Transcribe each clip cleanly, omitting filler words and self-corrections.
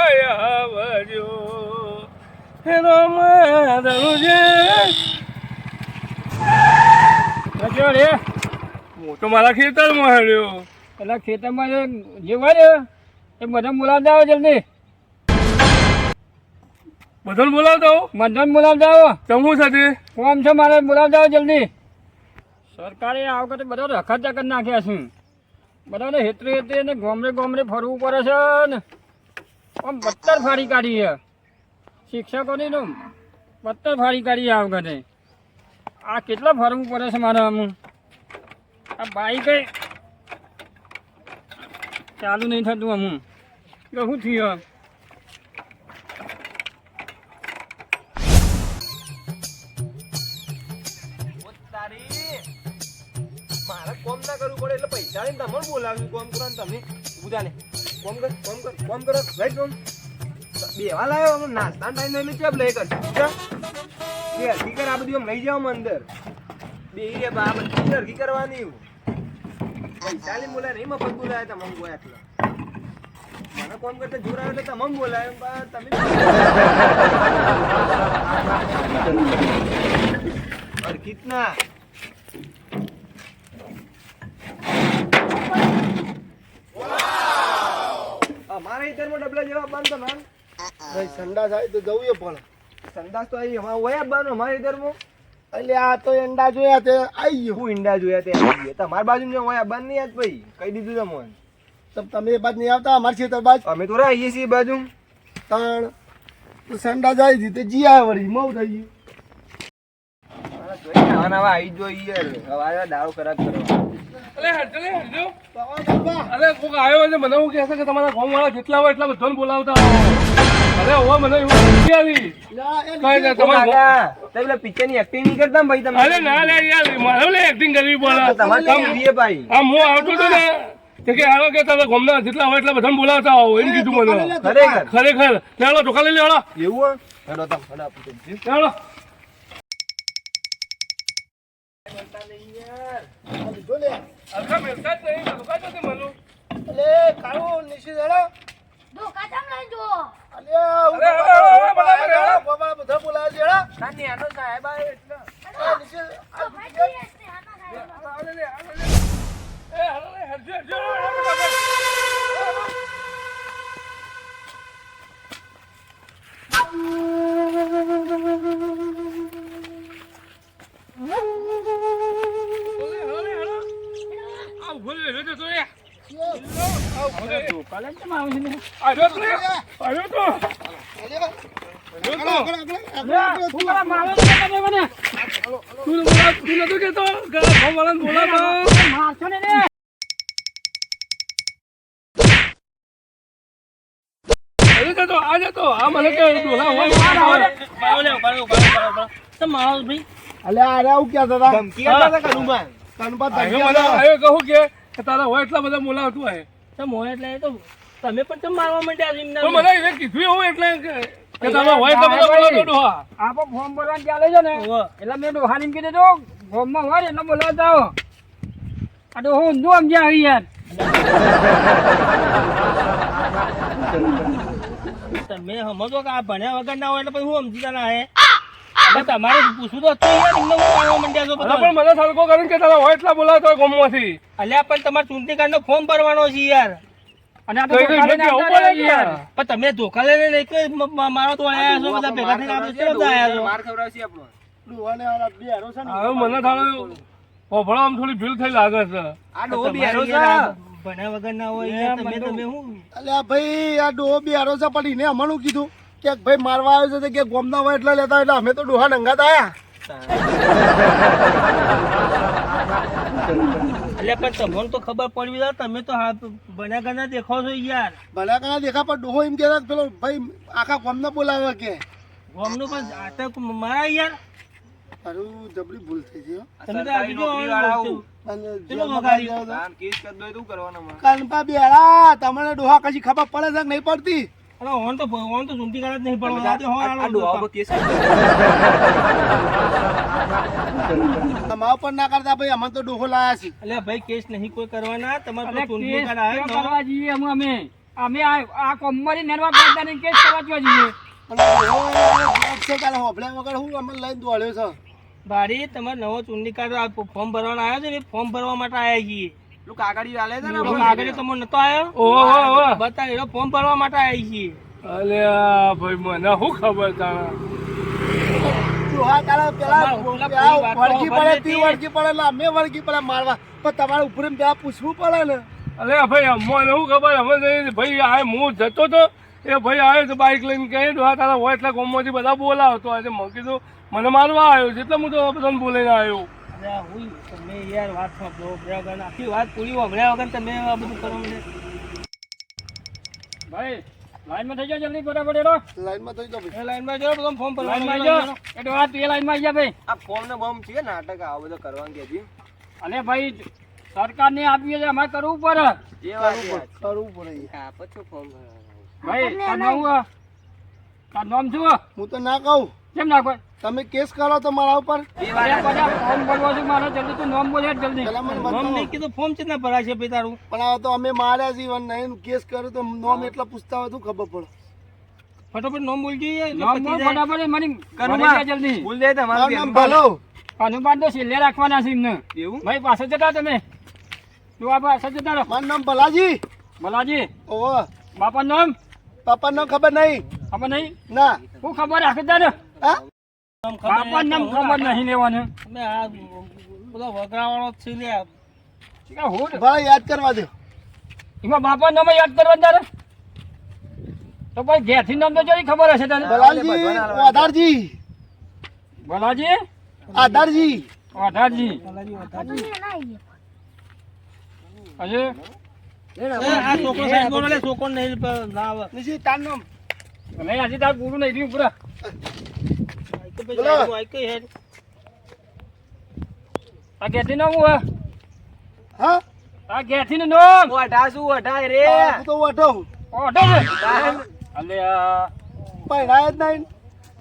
આવજો હેરો મારજે કયો રે મોટો મારા ખેતરમાં હેડ્યો પેલા ખેતરમાં જે હોય ને એ બધા બોલાવતા આવો જલ્દી બધાને બોલાવતા હો બધાને બોલાવતા આવો ચમુ સાથે કોમ છે મારે બોલાવતા આવો જલ્દી સરકારે આ વખતે બધા રખડતા કરી નાખ્યા છે બધાને હેતરે હેતરે ને ગોમડે ફરવું પડે છે ને આમ બત્તર ફાડી કાઢી છે શિક્ષકોની નું બત્તર ફાડી કાઢી આ વખતે આ કેટલા ફરવું પડે છે મારે આમ આ બાઈક ચાલુ નહીં થતું અમુક કે શું થયું મારે કોમ ના કરવું પડે એટલે પૈસા લઈને તમને બોલાવ્યું કોમ કરો ને તમે બુધાને કોમ કરો ભાઈ કોમ બેવા લાવ્યો અમે નાસ્તા ટાઈમ એમ ચેપ લઈ કર બે હરકી કર આ બધું આમ લઈ જાવ અંદર બે બા બધી હરકી કરવાની પૈસા લઈને બોલાય નહીં મફત બોલાય તમે બોયા એટલે મને કોમ કરતા જોર આવે એટલે તમે બોલાય તમે હરકી ના અમારા ઇતરમાં ડબલા જેવા બંધ તમારે ભાઈ સંડાસ આવી તો જવું પણ સંદાસ તો અહીં અમારે હોય બાનો અમારા ઇતરમાં એટલે આ તો ઈંડા જોયા તે આવી ગયું હું ઈંડા જોયા તે આવી ગયા તમારી બાજુ ને હોય બંધ નહીં આજ ભાઈ કહી દીધું તમને તો તમે એ બાજુ નહીં આવતા અમારી ખેતર બાજુ અમે તો રહીએ છીએ બાજુ ત્રણ તો સંડાસ આવી હતી તે જી આવ્યા વળી મઉ થઈ ગયું નવા આવી જોઈએ હવે દારૂ ખરાબ કરવા અલે હેડજો અલે કોક આવ્યો છે મને એવું કહે છે કે તમારા ગામવાળા જેટલા હોય એટલા બધાને બોલાવતા અરે હવે મને એવું નથી આવી કઈ ને તમારે પિક્ચર ની એક્ટિંગ નહીં કરતા ભાઈ તમે અરે ના લે યાર મારે લે એક્ટિંગ કરવી પડે તમારે ભાઈ આમ હું આવતો હતો ને કે હાલો કે તમે ગામના જેટલા હોય એટલા બધાને બોલાવતા આવો એમ કીધું મને ખરેખર ચાલો ઢોકા લઈ લે હાલો એવું હેડો તમે ચાલો અલકા મેલતા જ નહીં ઢોકા જ નથી મળું એટલે કાળું નિશી જડો ધોકા તમ લઈ જો બધા બોલાવે છે હેડા નાની આનો સાહેબ આવે એટલે નિશી તો ભાઈ જોઈએ છે આના ધમકી આપતા હતા કનુભાઈ કહું કે તારા હોય એટલા બધા બોલાવતું હોય તમે પણ ચમ મારવા માંડ્યા મને એને કીધું એવું એટલે કે તારા હોય એટલા બધા બોલાવતું ડોહા આ ફોર્મ ભરવાનું ચાલે છે ને એટલે મેં ડોહાની કીધું તો ફોર્મમાં હોય એટલે બોલાવતા આવો આ તો હું ઊંધું સમજ્યા આવી યાર તમે સમજો કે આ ભણ્યા વગર ના હોય એટલે પછી હું સમજીતા ના હે તમારે પૂછવું તો યાર એમને મારવા માંડ્યા છો પણ મને સલકો કરીને કે તારા હોય એટલા બોલાવતો હોય ગામમાંથી અલ્યા પણ તમારે ચૂંટણી કાર્ડ નો ફોર્મ ભરવાનો છે યાર અને આ તો પણ તમે ધોકા લઈને લઈ કે મારો તો આયા છો બધા ભેગા થઈને આપણે કેમ આયા છો માર ખવડાવશે આપણો ડોહાને આ બે હારો છે ને હવે મને થાળો ઓભળો આમ થોડી ભીલ થઈ લાગે છે આ ડો બિહારો છે ભણ્યા વગર ના હોય યાર તમે હું અલ્યા ભાઈ આ ડોહો બે હારો છે પણ એને અમારું કીધું કે ભાઈ મારવા આવ્યો છે કે ગોમના હોય એટલે લેતા એટલે અમે તો ડોહા નંગાત આયા એટલે પણ તમને તો ખબર પડવી જાય તમે તો ભણ્યા ગણા દેખો છો યાર ભલા કણા દેખા પણ ડોહો એમ કહેતા પેલો ભાઈ આખા ગોમના બોલાવે કે ગોમનું પણ આટક મારા યાર તારું જબરી ભૂલ થઈ ગઈ હો. તમે તો આ બીજો અને પેલો જેલમાં વગાડી જાઓ તો. કેસ કરી દો તું કરવાનો કાનપા બેડા તમને ડોહા કશી ખબર પડે છે કે નહીં પડતી અરે ઓન તો ચૂંટણી કાર્ડ જ નહીં પડવાનો આજે હો આ ડોહા પર કેસ અમારા પણ ના કરતા ભાઈ અમે તો ડોહો લાયા છે એટલે ભાઈ કેસ નહીં કોઈ કરવાના તમારે અરે ચૂંટણી કેસ કાર્ડ આવે કેમ કરવા જઈએ અમે અમે આ કોમરી નેરવા બેદાની કેસ કરવા જોઈએ. છે કાલે હોભળ્યા વગર હું અમને લઈને દોડ્યો છે. ભાડી તમારે નવો ચૂંટણી કાર્ડ આ ફોર્મ ભરવાનો આવ્યો છે ને ફોર્મ ભરવા માટે આવ્યા છીએ પેલું કાગળિયું આલે છે ને કાગળિયું તમને નતો આવ્યો ઓહો બતા એનો ફોર્મ ભરવા માટે આવ્યા છીએ અલ્યા ભાઈ મને શું ખબર તાણા તું હા કાલે પેલા વળગી પડે તી વળગી પડે એટલે અમે વળગી પડે મારવા પણ તમારે ઉપર ત્યાં પૂછવું પડે ને. અરે ભાઈ અમને શું ખબર અમે ભાઈ આ હું જતો તો એ ભાઈ આવ્યો તો બાઇક લઈને કહે ડોહા તારા હોય એટલે ગામમાંથી બધા બોલાવતો આજે મેં કીધું મને મારવા આવ્યો છે એટલે હું તો બધાને બોલાઈને આવ્યો. અરે હું તમે યાર વાત સાંભળો વગર આખી વાત પૂરી વગડ્યા વગર તમે આ બધું કરો મને ભાઈ લાઈનમાં થઈ જાઓ જલ્દી બરાબર એનો લાઈનમાં થઈ જાવ એ લાઈનમાં જો બધું ફોર્મ ભરવા લાઈનમાં આવી જાઓ એટલે વાત એ લાઈનમાં આવી જા ભાઈ. આ ફોર્મ ને બોમ્બ છે નાટક આવો બધો કરવાનું કે અને ભાઈ સરકારને આપીએ છે અમારે કરવું પડે. એ વાત કરવું પડે. હા પછી ફોર્મ ભાઈ તારું નામ શું? હું તો ના કહું કેમ ના કોઈ તમે કેસ કરો તો મારા ઉપર. ફોર્મ ભરવા છે મારે જલ્દી તું નામ બોલે જલ્દી. પેલા મને ફોર્મ બતાવો. નહીં કીધું ફોર્મ છે ને ભરાય છે ભાઈ તારું પણ આ તો અમે માર્યા છીએ અને નહીં કેસ કર્યો તો નોમ એટલા પૂછતા હોય તો ખબર પડે. ફટાફટ નામ બોલજો નામ બોલ ફટાફટ મને ભરી દે જલ્દી. બોલ દે મારું નામ ભલો. અનુમાન તો છેલ્લે રાખવાના છે એમને. એવું ભાઈ પાસે જતા તમે તું આ પાસે જતા રહો. મારું નામ ભલાજી. ભલાજી ઓહો બાપાનું નામ પાપાનું નામ ખબર નહીં. ખબર નહીં ના હું ખબર રાખી દે ને હા બાપાનું નામ ખબર નહીં લેવાનું. અમે આ બધો વગરાવાળો છે લે હું ભાઈ યાદ કરવા દો. એમાં બાપાનું નામ યાદ કરવા તારે તો ભાઈ ઘેરથી નામ તો જોઈ ખબર હશે તને. ભલાજી આધારજી. ભલાજી આધારજી. આધારજી તો મેં ના હજુ આવીએ. આ છોકરો સાઈડ બોલો લે છોકરો નહીં ના આવે નિશી તાર નામ. નહીં હજી તાર પૂરું નહીં રહ્યું પૂરા. આ ઘેરથી નામ હું હા આ ઘેરથી નું નામ વઢા શું વઢાય રે હું તો વઢો. ઓઢો છે અલે આ પહેરાય જ નહીં.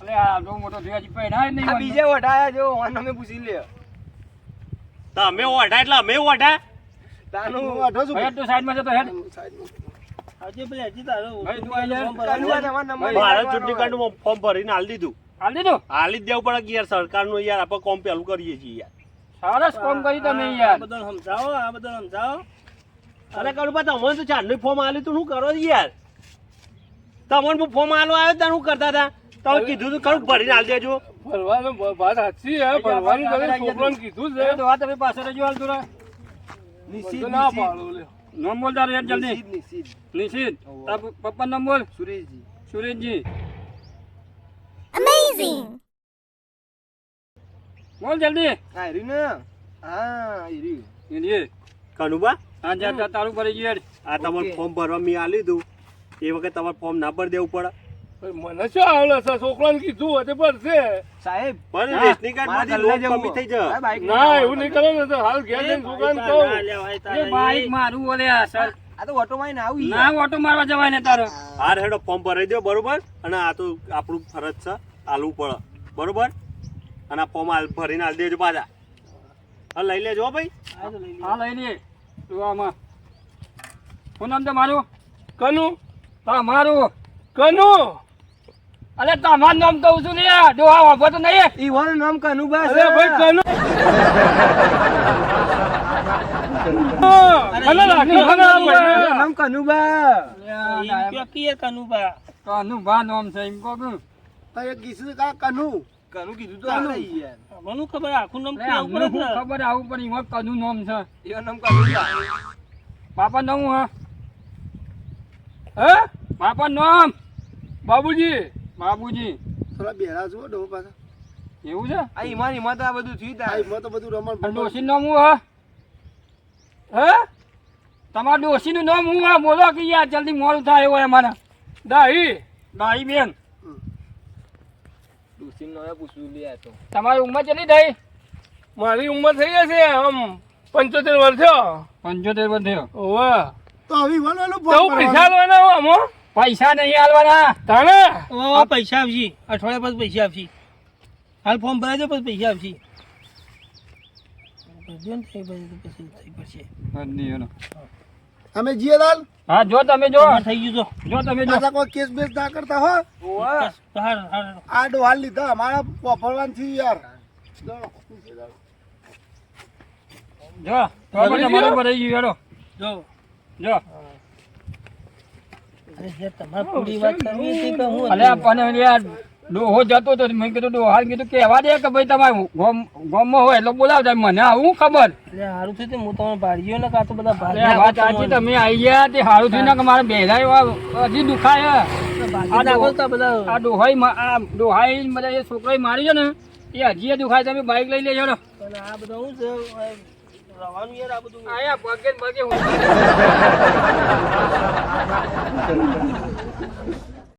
અલે આ બહુ મોટો થયો હજી પહેરાય જ નહીં આ બીજે વઢાયા જો ઓન અમે પૂછી લે તમે ઓઢા એટલે અમે ઓઢા તાનું હું વઢો છું. ભાઈ તું સાઈડમાં જતો હેડ આજે પેલે હજી તારો ભાઈ તું આઈ જા. કનુઆ તમારો નંબર ભારત ચૂંટણી કાર્ડનું ફોર્મ ભરીને હાલ દીધું હાલ દીધું હાલી જ દેવું પડે કે યાર સરકારનું યાર આપણે કોમ પેલું કરીએ છીએ યાર સરસ કામ કરી તમે યાર આ બધાને સમજાવો આ બધાને સમજાવો અરે કરું પા તમને તો ચારનું ફોર્મ આલ્યું તું શું કરો છો યાર તમને ફોર્મ આલો આવ્યો ત્યારે શું કરતા હતા તમે કીધું તું ખરું ભરીને હાલ દેજો ભરવાનું વાત સાચી હે ભરવાનું કરે છોકરાને કીધું છે તો આ તમે પાસે રહેજો હાલ તું બધું ના પાડો લે નામ બોલ તારું યાર જલ્દી નિશિત નિશિત તાર પપ્પા નામ બોલ સુરેશજી સુરેશજી બોલ જલ્દી હા રી ને હા રી એ કનુબા હા જા તારું ભરી ગયું યાર આ તમારું ફોર્મ ભરવા મેં આલી દીધું એ વખત તમારે ફોર્મ ના ભરી દેવું પડે ભાઈ મને શું આવડે છે છોકરાને કીધું હોય તે ભરશે સાહેબ પણ રેશનિંગ કાર્ડ માંથી લોન કમી થઈ જાય ના એવું નહીં કરે ને તો હાલ ઘેર જઈને છોકરાને કહું એ બાઈક મારું ઓલે આ સર આ તો ઓટો માં આવી ના ઓટો મારવા જવાય ને તારો હાર હેડો ફોર્મ ભરાઈ દો બરોબર અને આ તો આપણું ફરજ છે આલવું પડે બરોબર અને આ ફોર્મ ભરીને હાલ દેજો પાછા હા લઈ લેજો હો ભાઈ હા લઈ લે તું આમાં શું નામ છે મારું કનુ તમારું કનુ અરે તમારું નામ કહું છું ને ડોહા વાપો તો નહીં ઈવાનું નામ કનુબા અરે ભાઈ કનુ અને રાખી ખરા ભાઈ નામ કનુબા કનુબા કાનું ભા નામ છે એમ કહું તો એ કીધું કા કનુ. કનુ કીધું તો યાર મને ખબર આખું નામ અમને શું ખબર આવું પણ એમાં કનું નામ છે ઈવાનું નામ કનુબા બાપા નામ હા હે બાપા નામ બાબુજી બાબુજી થોડા બેરા છો ડો પાછા. એવું છે આ ઈમાન તો આ બધું થયું હા તા એમાં તો બધું રમણ અને ભમણ. ડોશી નામ હું હા હે તમારા ડોશી નું નામ હું હા બોલો કે યાર જલ્દી મોડું થાય એવું અમારા દાહી ભાઈ બેન તુસીન નો પૂછું લે તો તમારી ઉંમર કેટલી થઈ મારી ઉંમર થઈ જશે આમ 75 વર્ષ થયો 75 વર્ષ થયો ઓવે તો હવે વનવાનું તો ફોર્મ પૈસા લેવાના હો આમો પૈસા નહીં હાલવાના તાણે ઓ પૈસા આવશે અઠવાડિયા પછી પૈસા આવશે હાલ ફોર્મ ભરાઈ દો પછી પૈસા આવશે ભરજો ને થઈ પછી થઈ પડશે અમે જીએ દાલ હા જો તમે જો થઈ ગયું જો તમે જો પાછા કોઈ કેસ બેસ ના કરતા હો આ ડોહાલ લીધા અમારા પોફરવાન થી યાર જો. જો તમારે ભરાઈ ગયું હેડો જો જો તમારે પૂરી વાત કરવી હતી કે હું અલે પણ યાર ડોહો જતો તો મેં કીધું ડોહાલ કીધું કહેવા દે કે ભાઈ તમારે ગામમાં હોય એટલે બોલાવતા મને આવું ખબર સારું થયું હું તમે ભાડ્યો ને કાં તો બધા અરે આ વાત સાચી તમે આવી ગયા તે સારું થયું ને કે મારા બેહરા હજી દુખાય આ ડોહાઈ બધા એ છોકરાએ મારી છે ને એ હજી દુખાય તમે બાઈક લઈ લેજો ને પણ આ બધા શું છે રવાનું યાર આ બધું આયા પગે ને પગે